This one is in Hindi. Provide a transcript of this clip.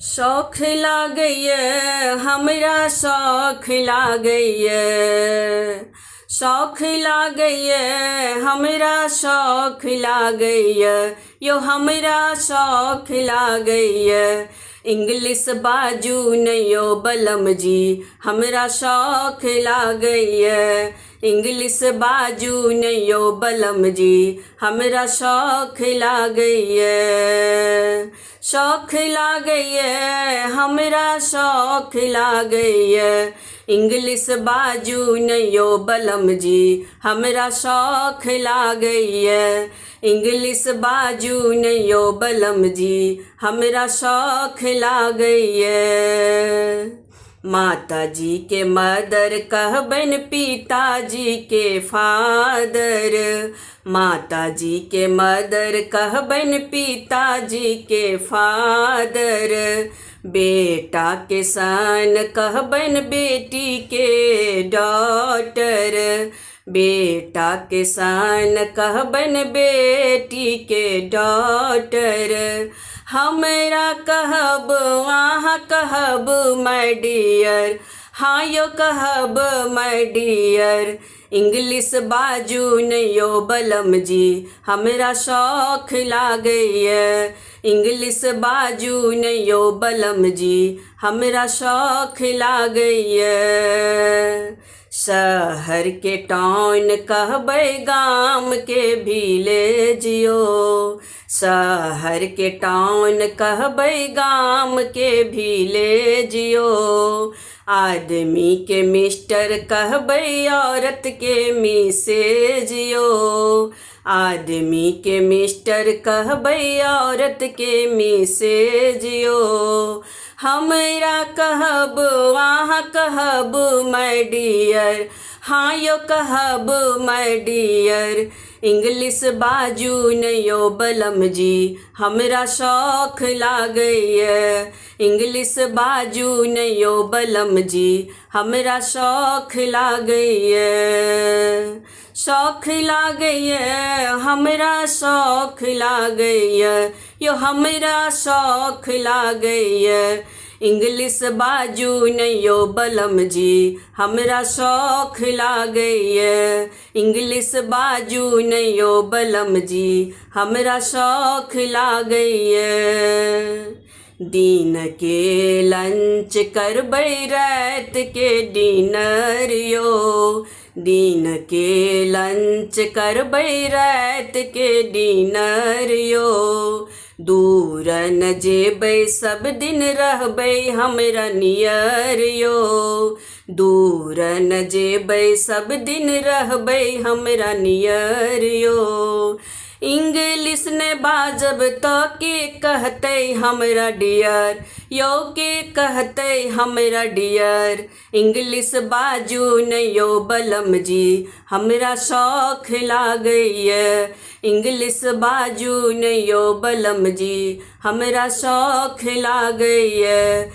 शौख लागैए हमरा शौख लागैए शौख लागैए हमरा शौख लागैए यो हमरा शौख लागैए इंग्लिश बाजू नहि यौ बलम जी हमरा शौख लागैए इंग्लिश बाजू नहि यौ बलम जी हमरा शौख लागैए शौख लागैए हमरा शौख लागैए इंग्लिश बाजू नहि यौ बलम जी हमरा शौख लागैए इंग्लिश बाजू नहि यौ बलम जी हमरा शौख लागैए माता जी के मदर कहबनि पिताजी के फादर माता जी के मदर कहबनि पिताजी के फादर बेटा के सन कहबनि बेटी के डॉटर बेटा के सन कहबनि बेटी के डॉटर हमरा कहब अहाँ कहब माय डियर हाँ यो कहब माय डियर इंग्लिश बाजू नहि यौ बलम जी हमरा शौख लागैए इंग्लिश बाजू नहि यौ बलम जी हमरा शौख लागैए शहर के टाउन कहबै गाम के विलेज यो शहर के टाउन कहबै गाम के विलेज यो आदमी के मिस्टर कहबै औरत के मिसेज यो आदमी के मिस्टर कहबै औरत के मिसेज यो हमरा कहब अहाँ कहब माय डियर हाँ यो कहब माय डियर इंग्लिश बाजू नहि यौ बलम जी हमरा शौख लागैए इंग्लिश बाजू नहि यौ बलम जी हमरा शौख लागैए शौख लागैए हमरा शौख लागैए यो हमरा शौख लागैए इंग्लिश बाजू नहि यौ बलम जी हमरा शौख लागैए इंग्लिश बाजू नहि यौ बलम जी हमरा शौख लागैए दिन के लंच करबै रात के डिनर यो दिन के लंच करबै रात के डिनर यो दूर न जेबै सब दिन रहबै हमरा नियर यो दूर न जेबै सब दिन रहबै हमरा नियर यो इंग्लिश ने बाजब तऽ के कहतै हमरा डियर यो के कहतै हमरा डियर इंग्लिश बाजू नहि यौ बलम जी हमरा शौख लागैए इंग्लिश बाजू नहि यौ बलम जी हमरा शौख लागैए।